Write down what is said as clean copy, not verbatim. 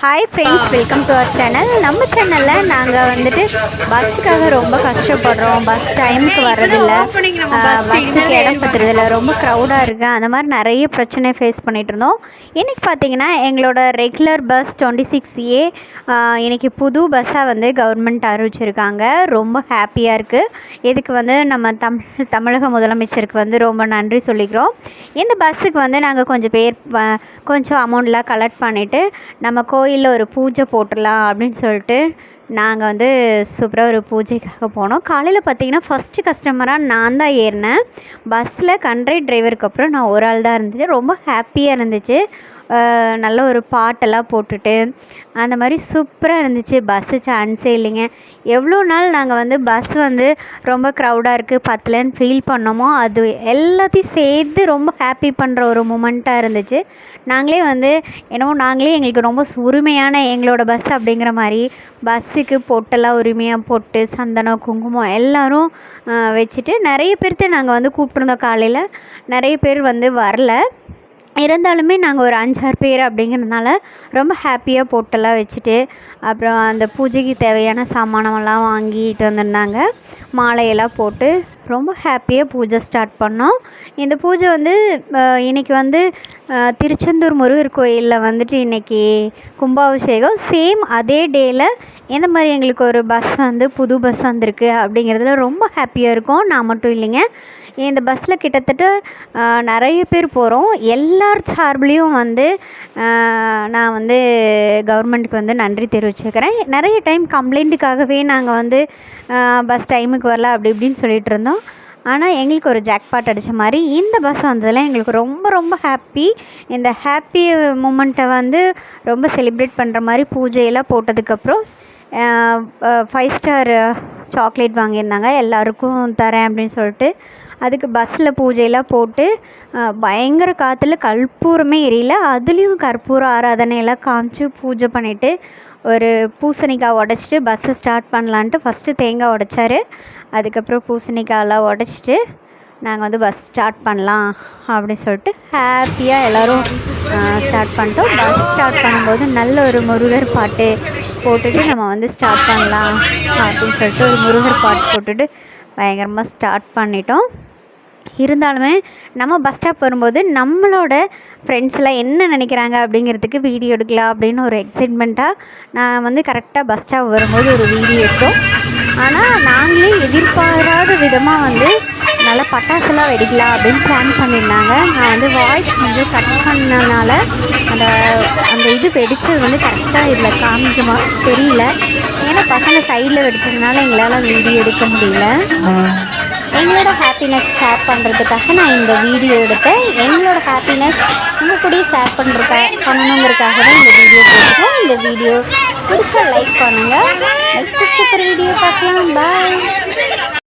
Hi friends, welcome to our channel. நம்ம சேனலில் நாங்கள் வந்துட்டு பஸ்ஸுக்காக ரொம்ப கஷ்டப்படுறோம். பஸ் டைமுக்கு வர்றதில்ல, பஸ்ஸுக்கு இடம் பத்துறதில்ல, ரொம்ப க்ரௌடாக இருக்குது, அந்த மாதிரி நிறைய பிரச்சனை ஃபேஸ் பண்ணிகிட்டு இருந்தோம். இன்றைக்கி பார்த்திங்கன்னா எங்களோட ரெகுலர் பஸ் 26A இன்றைக்கி புது பஸ்ஸாக வந்து கவர்மெண்ட் அறிவிச்சிருக்காங்க. ரொம்ப ஹாப்பியாக இருக்குது. இதுக்கு வந்து நம்ம தமிழக முதலமைச்சருக்கு வந்து ரொம்ப நன்றி சொல்லிக்கிறோம். இந்த பஸ்ஸுக்கு வந்து நாங்கள் கொஞ்சம் அமௌண்ட்லாம் கலெக்ட் பண்ணிவிட்டு நம்ம கோயிலில் ஒரு பூஜை போட்டுடலாம் அப்படின்னு சொல்லிட்டு நாங்கள் வந்து சூப்பராக ஒரு பூஜைக்காக போனோம். காலையில் பார்த்திங்கன்னா ஃபஸ்ட்டு கஸ்டமராக நான் தான் ஏறினேன் பஸ்ஸில். கண்ட்ரைட் டிரைவருக்கு அப்புறம் நான் ஒரு ஆள் தான் இருந்துச்சு. ரொம்ப ஹாப்பியாக இருந்துச்சு. நல்ல ஒரு பாட்டெல்லாம் போட்டுட்டு அந்த மாதிரி சூப்பராக இருந்துச்சு. பஸ்ஸு சான்ஸே இல்லைங்க. எவ்வளோ நாள் நாங்கள் வந்து பஸ் வந்து ரொம்ப க்ரௌடாக இருக்குது பத்தலன்னு ஃபீல் பண்ணோமோ, அது எல்லாத்தையும் சேர்த்து ரொம்ப ஹாப்பி பண்ணுற ஒரு மூமெண்ட்டாக இருந்துச்சு. நாங்களே எங்களுக்கு ரொம்ப உரிமையான எங்களோட பஸ் அப்படிங்கிற மாதிரி பஸ்ஸுக்கு பொட்டெல்லாம் உரிமையாக போட்டு சந்தனம் குங்குமம் எல்லோரும் வச்சுட்டு நிறைய பேர்த்த நாங்கள் வந்து கூப்பிட்ருந்தோம். காலையில் நிறைய பேர் வந்து வரல, இருந்தாலுமே நாங்கள் ஒரு 5-6 பேர் அப்படிங்கிறதுனால ரொம்ப ஹாப்பியாக பொட்டெல்லாம் வச்சுட்டு அப்புறம் அந்த பூஜைக்கு தேவையான சாமானமெல்லாம் வாங்கிட்டு வந்திருந்தாங்க. மாலையெல்லாம் போட்டு ரொம்ப ஹாப்பியாக பூஜை ஸ்டார்ட் பண்ணோம். இந்த பூஜை வந்து இன்றைக்கி வந்து திருச்செந்தூர் முருகர் கோயிலில் வந்துட்டு இன்றைக்கி கும்பாபிஷேகம். சேம் அதே டேயில் எந்த மாதிரி எங்களுக்கு ஒரு பஸ் வந்து புது பஸ் வந்திருக்கு அப்படிங்கிறதுல ரொம்ப ஹாப்பியாக இருக்கும். நான் மட்டும் இல்லைங்க, இந்த பஸ்ஸில் கிட்டத்தட்ட நிறைய பேர் போகிறோம். எல்லார் சார்பிலையும் வந்து நான் வந்து கவர்மெண்ட்டுக்கு வந்து நன்றி தெரிவிச்சுக்கிறேன். நிறைய டைம் கம்ப்ளைண்ட்டுக்காகவே நாங்கள் வந்து பஸ் டைமுக்கு வரல அப்படி இப்படின்னு சொல்லிகிட்டு இருந்தோம். ஆனால் எங்களுக்கு ஒரு ஜாக்பாட் அடித்த மாதிரி இந்த பஸ் வந்ததில் எங்களுக்கு ரொம்ப ரொம்ப ஹாப்பி. இந்த ஹாப்பி மூமெண்ட்டை வந்து ரொம்ப செலிப்ரேட் பண்ணுற மாதிரி பூஜையெல்லாம் போட்டதுக்கப்புறம் 5 ஸ்டார் சாக்லேட் வாங்கியிருந்தாங்க. எல்லாருக்கும் தரேன் அப்படின்னு சொல்லிட்டு அதுக்கு பஸ்ஸில் பூஜையெல்லாம் போட்டு பயங்கர காற்றுல கற்பூரமே எரியல, அதுலேயும் கற்பூர ஆராதனையெல்லாம் காமிச்சு பூஜை பண்ணிவிட்டு ஒரு பூசணிக்காய் உடச்சிட்டு பஸ்ஸை ஸ்டார்ட் பண்ணலான்ட்டு ஃபஸ்ட்டு தேங்காய் உடைச்சார். அதுக்கப்புறம் பூசணிக்காயெல்லாம் உடச்சிட்டு நாங்கள் வந்து பஸ் ஸ்டார்ட் பண்ணலாம் அப்படின்னு சொல்லிட்டு ஹாப்பியாக எல்லோரும் ஸ்டார்ட் பண்ணிட்டோம். பஸ் ஸ்டார்ட் பண்ணும்போது நல்ல ஒரு முருகர் பாட்டு போட்டுட்டு நம்ம வந்து ஸ்டார்ட் பண்ணலாம் அப்படின்னு சொல்லிட்டு ஒரு முருகர் பாட்டு போட்டுட்டு பயங்கரமாக ஸ்டார்ட் பண்ணிட்டோம். இருந்தாலுமே நம்ம பஸ் ஸ்டாப் வரும்போது நம்மளோட ஃப்ரெண்ட்ஸ்லாம் என்ன நினைக்கிறாங்க அப்படிங்கிறதுக்கு வீடியோ எடுக்கலாம் அப்படின்னு ஒரு எக்ஸைட்மெண்ட்டாக நான் வந்து கரெக்டாக பஸ் ஸ்டாப் வரும்போது ஒரு வீடியோ எடுத்தோம். ஆனால் நாங்களே எதிர்பாராத விதமாக வந்து நல்லா பட்டாசுலாம் வெடிக்கலாம் அப்படின்னு பிளான் பண்ணியிருந்தாங்க. நான் வந்து வாய்ஸ் கொஞ்சம் கட் பண்ணனால அந்த இது வெடித்தது வந்து கரெக்டாக இதில் காமிக்குமா தெரியல. ஏன்னா பசங்க சைடில் வெடித்ததுனால எங்களால் வீடியோ எடுக்க முடியல. எங்களோட ஹாப்பினஸ் ஷேர் பண்ணுறதுக்காக நான் இந்த வீடியோ எடுத்தேன். எங்களோட ஹாப்பினஸ் உங்கள் கூடயே ஷேர் பண்ணணுங்கிறதுக்காக தான் இந்த வீடியோ போட்டுருக்கேன். இந்த வீடியோ பிடிச்சா லைக் பண்ணுங்கள். நெக்ஸ்ட் சூப்பர் வீடியோ பார்க்கலாம். பாய்.